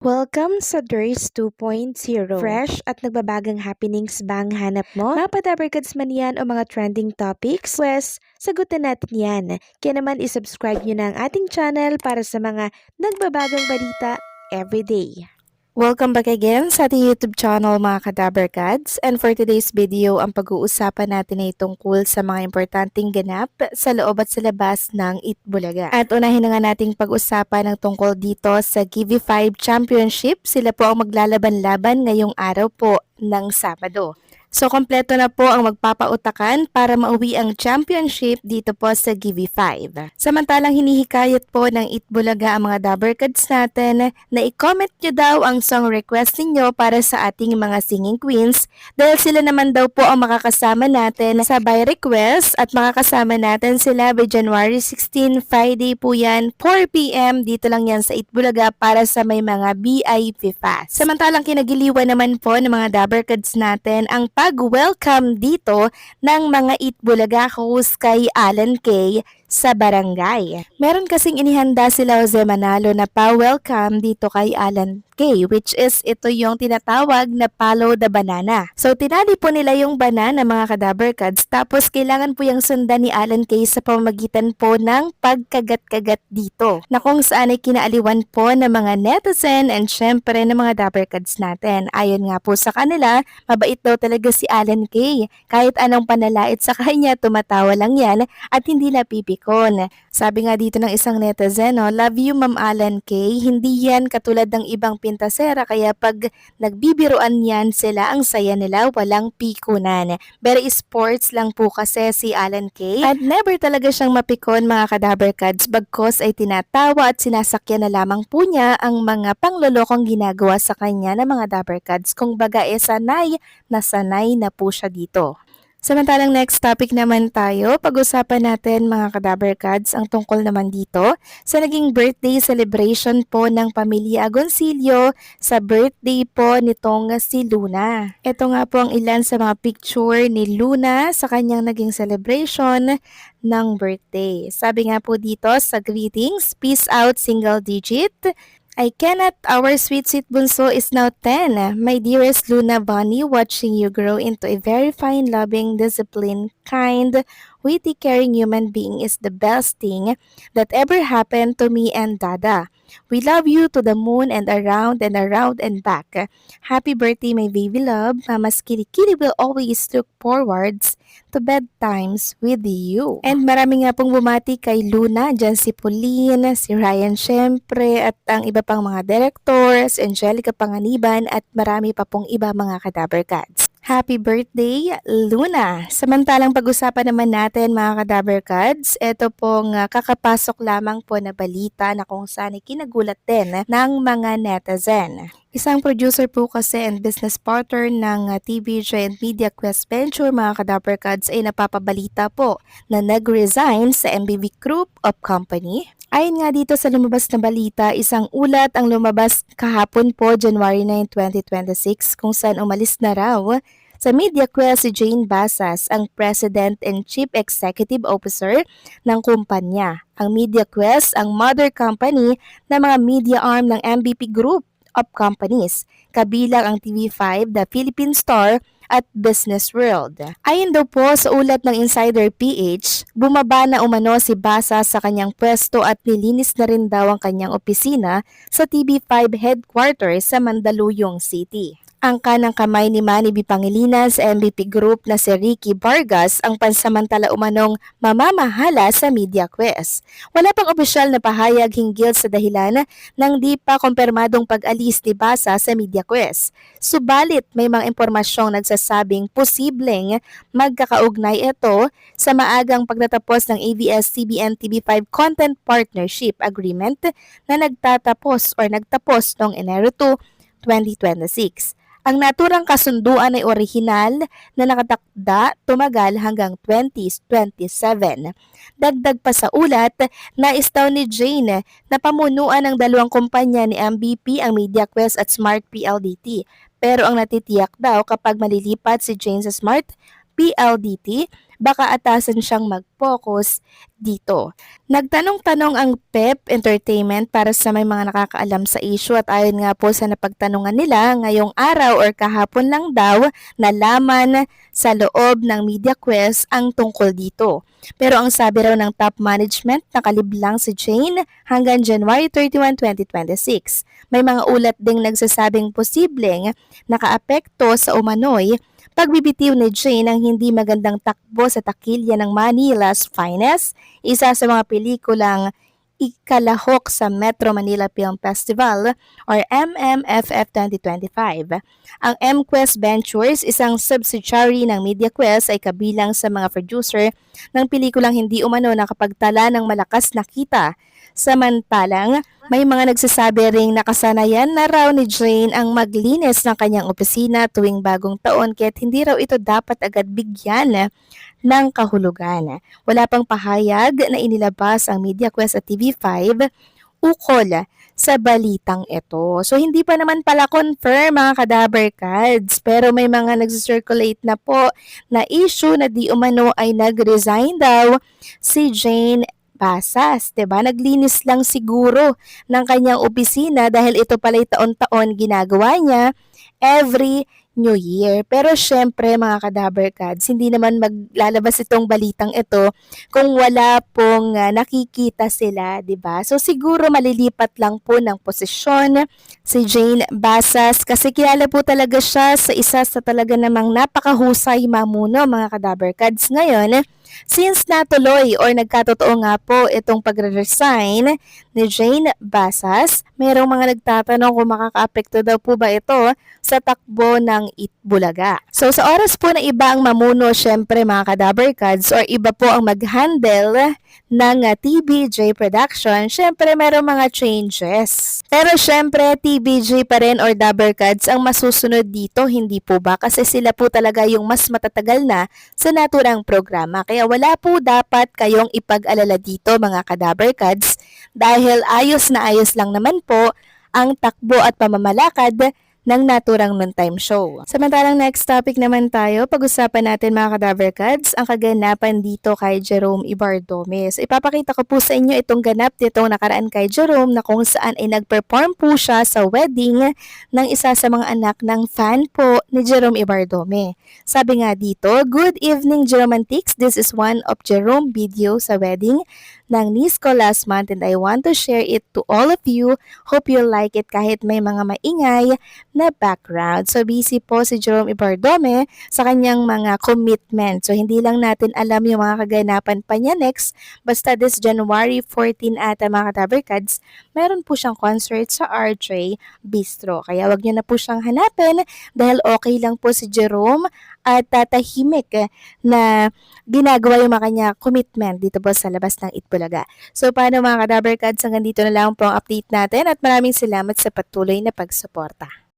Welcome sa DRS 2.0. Fresh at nagbabagang happenings bang hanap mo? Mga padabarkads man yan o mga trending topics? Pwes, sagutin natin yan. Kaya naman isubscribe nyo na ang ating channel para sa mga nagbabagang balita everyday. Welcome back again sa ating YouTube channel mga Kadabarkads, and for today's video ang pag-uusapan natin ay tungkol sa mga importanteng ganap sa loob at sa labas ng Itbulaga. At unahin na nga nating pag-usapan ang tungkol dito sa Givi 5 Championship. Sila po ang maglalaban-laban ngayong araw po ng Sabado. So, kompleto na po ang magpapautakan para mauwi ang championship dito po sa Givi 5. Samantalang hinihikayat po ng Itbulaga ang mga Dabarkads natin na i-comment nyo daw ang song request ninyo para sa ating mga singing queens dahil sila naman daw po ang makakasama natin sa by request at makakasama natin sila by January 16, Friday po yan, 4 p.m. Dito lang yan sa Itbulaga para sa may mga VIP fast. Samantalang kinagiliwan naman po ng mga Dabarkads natin ang pag-welcome dito ng mga Itbulaga host kay Alan K sa barangay. Meron kasing inihanda sila Jose Manalo na pa-welcome dito kay Alan K, which is ito yung tinatawag na Palo the Banana. So tinali po nila yung banana mga Kadabarkads, tapos kailangan po yung sundan ni Alan K sa pamamagitan po ng pagkagat-kagat dito na kung saan ay kinaaliwan po ng mga netizen and syempre ng mga Dabarkads natin. Ayon nga po sa kanila, mabait daw talaga si Alan K. Kahit anong panalait sa kanya, tumatawa lang yan at hindi napipikon. Sabi nga dito ng isang netizen, love you Ma'am Alan K. Hindi yan katulad ng ibang pintasera kaya pag nagbibiruan yan sila ang saya nila, walang pikunan. Very sports lang po kasi si Alan K. At never talaga siyang mapikon mga Kadabarkads bagkos ay tinatawa at sinasakyan na lamang po niya ang mga panglolokong ginagawa sa kanya ng mga Dabarkads. Kung baga sanay na po siya dito. Samantalang next topic naman tayo, pag-usapan natin mga Kadabarkads ang tungkol naman dito sa naging birthday celebration po ng pamilya Agoncillo sa birthday po nitong si Luna. Ito nga po ang ilan sa mga picture ni Luna sa kanyang naging celebration ng birthday. Sabi nga po dito sa greetings, peace out single digit. I cannot, our sweet bunso is now 10. My dearest Luna Bonnie, watching you grow into a very fine, loving, disciplined, kind, witty, caring human being is the best thing that ever happened to me and Dada. We love you to the moon and around and back. Happy birthday, my baby love. Mama's Kitty will always look forwards to bedtimes with you. And marami nga pong bumati kay Luna, dyan si Pauline, si Ryan syempre, at ang iba pang mga directors, Angelica Panganiban, at marami pa pong iba mga Kadabarkads. Happy birthday, Luna! Samantalang pag-usapan naman natin mga Kadabarkads, ito pong kakapasok lamang po na balita na kung saan kinagulat din ng mga netizen. Isang producer po kasi and business partner ng TV Giant Media Quest Venture mga Kadabarkads ay napapabalita po na nag-resign sa MBB Group of Company. Ayon nga dito sa lumabas na balita, isang ulat ang lumabas kahapon po January 9, 2026 kung saan umalis na raw sa Media Quest si Jane Basas, ang President and Chief Executive Officer ng kumpanya. Ang Media Quest ang mother company ng mga media arm ng MVP Group of Companies, kabilang ang TV5, The Philippine Star, at Business World. Ayon daw po sa ulat ng Insider PH, bumaba na umano si Basa sa kanyang pwesto at nilinis na rin daw ang kanyang opisina sa TV5 headquarters sa Mandaluyong City. Ang kanang kamay ni Manny B. Pangilinan sa MVP Group na si Ricky Vargas ang pansamantala umanong mamamahala sa Media Quest. Wala pang opisyal na pahayag hinggil sa dahilan ng di pa kumpirmadong pag-alis ni Basa sa Media Quest. Subalit may mga impormasyong nagsasabing posibleng magkakaugnay ito sa maagang pagtatapos ng ABS-CBN TV5 Content Partnership Agreement na nagtapos noong Enero 2, 2026. Ang naturang kasunduan ay orihinal na nakatakda tumagal hanggang 2027. Dagdag pa sa ulat, nais daw ni Jane na pamunuan ng dalawang kumpanya ni MVP ang MediaQuest at Smart PLDT. Pero ang natitiyak daw kapag malilipat si Jane sa Smart PLDT, baka atasan siyang mag-focus dito. Nagtanong-tanong ang PEP Entertainment para sa may mga nakakaalam sa issue at ayon nga po sa napagtanungan nila ngayong araw or kahapon lang daw nalaman sa loob ng Media Quest ang tungkol dito. Pero ang sabi raw ng top management nakaliblang si Jane hanggang January 31, 2026. May mga ulat ding nagsasabing posibleng nakaapekto sa umano'y pagbibitiw ni Jane ng hindi magandang takbo sa takilya ng Manila's Finest, isa sa mga pelikulang ikalahok sa Metro Manila Film Festival or MMFF 2025. Ang MQuest Ventures, isang subsidiary ng MediaQuest, ay kabilang sa mga producer ng pelikulang hindi umano nakapagtala ng malakas na kita. Samantalang, may mga nagsasabi ring nakasanayan na raw ni Jane ang maglinis ng kanyang opisina tuwing bagong taon kaya't hindi raw ito dapat agad bigyan ng kahulugan. Wala pang pahayag na inilabas ang MediaQuest at TV5 ukol sa balitang ito. So hindi pa naman pala confirm mga kadaber cards, pero may mga nag-circulate na po na issue na di umano ay nag-resign daw si Jane Basas, 'di ba? Naglinis lang siguro ng kanyang opisina dahil ito pala'y taon-taon ginagawa niya every New Year. Pero syempre mga kadaber cards, hindi naman maglalabas itong balitang ito kung wala pong nakikita sila, 'di ba? So siguro malilipat lang po ng posisyon si Jane Basas kasi kilala po talaga siya sa isa sa talaga namang napakahusay mamuno mga kadaber cards. Ngayon, since natuloy or nagkatotoo nga po itong pagre-resign ni Jane Basas, mayroong mga nagtatanong kung makakaapekto daw po ba ito sa takbo ng Itbulaga. So sa oras po na iba ang mamuno, syempre mga kadaber cards, or iba po ang mag-handle ng TBJ Production, syempre mayroong mga changes. Pero syempre TBJ pa rin or Dabber Cards ang masusunod dito, hindi po ba? Kasi sila po talaga yung mas matatagal na sa naturang programa. Kaya wala po dapat kayong ipag-alala dito mga kadaber cards dahil ayos na ayos lang naman po ang takbo at pamamalakad ng naturang noontime show. Samantalang next topic naman tayo, pag-usapan natin mga kadaver cards, ang kaganapan dito kay Jerome Ibardome. So ipapakita ko po sa inyo itong ganap ditong nakaraan kay Jerome na kung saan ay nag-perform po siya sa wedding ng isa sa mga anak ng fan po ni Jerome Ibardome. Sabi nga dito, "Good evening Jeromantics, this is one of Jerome video sa wedding ng niece ko last month and I want to share it to all of you. Hope you like it kahit may mga maingay na background." So busy po si Jerome Ibardome sa kanyang mga commitment. So hindi lang natin alam yung mga kaganapan pa niya next. Basta this January 14 ata mga kataberkads, meron po siyang concert sa RJ Bistro. Kaya wag niyo na po siyang hanapin dahil okay lang po si Jerome at tatahimik na ginagawa yung mga kanya commitment dito po sa labas ng Itbulaga. So paano mga kadaber cards, hanggang dito na lang po ang update natin at maraming salamat sa patuloy na pagsuporta.